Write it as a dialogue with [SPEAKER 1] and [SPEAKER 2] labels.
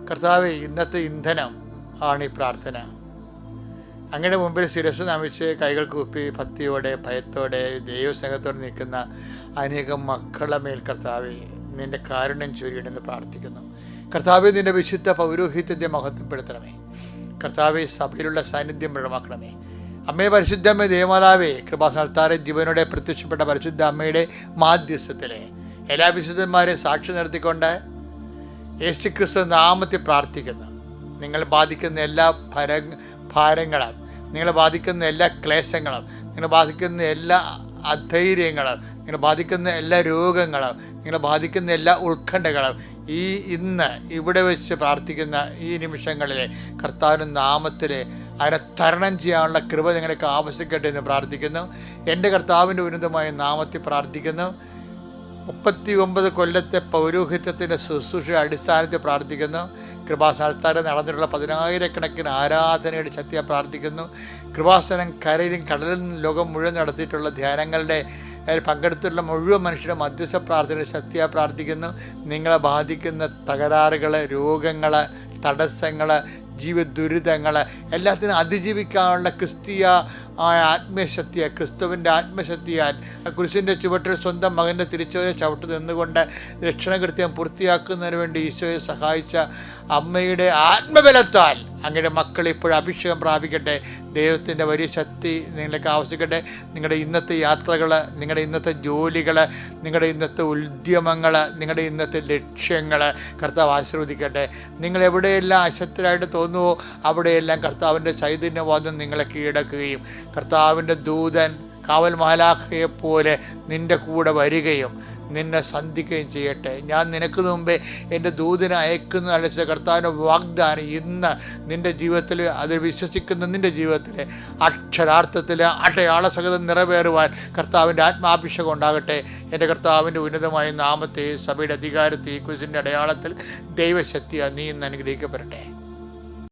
[SPEAKER 1] കർത്താവേ, ഇന്നത്തെ ഇന്ധനം ആണ് ഈ പ്രാർത്ഥന. അങ്ങയുടെ മുമ്പിൽ ശിരസ് നമിച്ച് കൈകൾ കൂപ്പി ഭക്തിയോടെ ഭയത്തോടെ ദൈവസ്നേഹത്തോടെ നിൽക്കുന്ന അനേകം മക്കളുടെ മേൽ കർത്താവേ നിൻ്റെ കാരുണ്യം ചൊരിയണമെന്ന് പ്രാർത്ഥിക്കുന്നു. കർത്താവേ, നിൻ്റെ വിശുദ്ധ പൗരോഹിത്യത്തെ മഹത്വപ്പെടുത്തണമേ. കർത്താവേ, സഭയിലുള്ള സാന്നിധ്യം പ്രകടമാക്കണമേ. അമ്മയെ പരിശുദ്ധമ്മേ ദേവമാതാവേ, കൃപാസനത്താറെ ജീവനോടെ പ്രത്യക്ഷപ്പെട്ട പരിശുദ്ധ അമ്മയുടെ മാധ്യസ്ഥത്തിലെ എല്ലാ വിശുദ്ധന്മാരെയും സാക്ഷി നിർത്തിക്കൊണ്ട് യേശുക്രിസ്തു നാമത്തിൽ പ്രാർത്ഥിക്കുന്നു. നിങ്ങൾ ബാധിക്കുന്ന എല്ലാ ഭാരങ്ങളും, നിങ്ങളെ ബാധിക്കുന്ന എല്ലാ ക്ലേശങ്ങളും, നിങ്ങളെ ബാധിക്കുന്ന എല്ലാ അധൈര്യങ്ങളും, നിങ്ങളെ ബാധിക്കുന്ന എല്ലാ രോഗങ്ങളും, നിങ്ങളെ ബാധിക്കുന്ന എല്ലാ ഉത്കണ്ഠകളും ഇന്ന് ഇവിടെ വെച്ച് പ്രാർത്ഥിക്കുന്ന ഈ നിമിഷങ്ങളിലെ കർത്താവിൻ്റെ നാമത്തിൽ അതിനെ തരണം ചെയ്യാനുള്ള കൃപ നിങ്ങൾക്ക് ആവശ്യിക്കട്ടെ എന്ന് പ്രാർത്ഥിക്കുന്നു. എൻ്റെ കർത്താവിൻ്റെ ഉന്നതമായ നാമത്തിൽ പ്രാർത്ഥിക്കുന്നു. 39 കൊല്ലത്തെ പൗരോഹിത്യത്തിൻ്റെ ശുശ്രൂഷ അടിസ്ഥാനത്തിൽ പ്രാർത്ഥിക്കുന്നു. കൃപാസനത്താരെ നടന്നിട്ടുള്ള 10,000-കണക്കിന് ആരാധനയുടെ ശക്തിയെ പ്രാർത്ഥിക്കുന്നു. കൃപാസനം കരയിലും കടലിലും ലോകം മുഴുവൻ നടത്തിയിട്ടുള്ള ധ്യാനങ്ങളുടെ പങ്കെടുത്തിട്ടുള്ള മുഴുവൻ മനുഷ്യരുടെ മധ്യസ്ഥ പ്രാർത്ഥനയുടെ ശക്തിയെ പ്രാർത്ഥിക്കുന്നു. നിങ്ങളെ ബാധിക്കുന്ന തകരാറുകൾ, രോഗങ്ങൾ, തടസ്സങ്ങൾ, ജീവദുരിതങ്ങൾ എല്ലാത്തിനും അതിജീവിക്കാനുള്ള ക്രിസ്തീയ ആത്മശക്തിയെ, ക്രിസ്തുവിൻ്റെ ആത്മശക്തിയാൽ കുരിശിൻ്റെ ചുവട്ടിൽ സ്വന്തം മകൻ്റെ തിരിച്ചുവരെ ചവിട്ട് നിന്നുകൊണ്ട് രക്ഷണകൃത്യം പൂർത്തിയാക്കുന്നതിന് വേണ്ടി ഈശോയെ സഹായിച്ച അമ്മയുടെ ആത്മബലത്താൽ അങ്ങയുടെ മക്കൾ ഇപ്പോൾ അഭിഷേകം പ്രാപിക്കട്ടെ. ദൈവത്തിൻ്റെ വലിയ ശക്തി നിങ്ങൾക്ക് ആവശ്യിക്കട്ടെ. നിങ്ങളുടെ ഇന്നത്തെ യാത്രകൾ, നിങ്ങളുടെ ഇന്നത്തെ ജോലികൾ, നിങ്ങളുടെ ഇന്നത്തെ ഉദ്യമങ്ങൾ, നിങ്ങളുടെ ഇന്നത്തെ ലക്ഷ്യങ്ങൾ കർത്താവ് ആശീർവദിക്കട്ടെ. നിങ്ങൾ എവിടെയെല്ലാം അശക്തരായിട്ട് തോന്നുവോ അവിടെയെല്ലാം കർത്താവിൻ്റെ ചൈതന്യവാദം നിങ്ങളെ കീഴടക്കുകയും കർത്താവിൻ്റെ ദൂതൻ കാവൽ മാലാഖയെപ്പോലെ നിൻ്റെ കൂടെ വരികയും നിന്നെ സന്ധിക്കുകയും ചെയ്യട്ടെ. ഞാൻ നിനക്ക് മുമ്പേ എൻ്റെ ദൂതനെ അയക്കുന്ന അലച്ച കർത്താവിൻ്റെ വാഗ്ദാനം ഇന്ന് നിൻ്റെ ജീവിതത്തിൽ, അത് വിശ്വസിക്കുന്ന നിൻ്റെ ജീവിതത്തിൽ അക്ഷരാർത്ഥത്തിൽ അടയാളസഹിതം നിറവേറുവാൻ കർത്താവിൻ്റെ ആത്മാഭിഷേകം ഉണ്ടാകട്ടെ. എൻ്റെ കർത്താവിൻ്റെ ഉന്നതമായ നാമത്തെ, സഭയുടെ അധികാരത്തെ, ഈ കുരിശിൻ്റെ അടയാളത്തിൽ ദൈവശക്തിയാൽ നീ ഇന്ന് അനുഗ്രഹിക്കപ്പെടട്ടെ.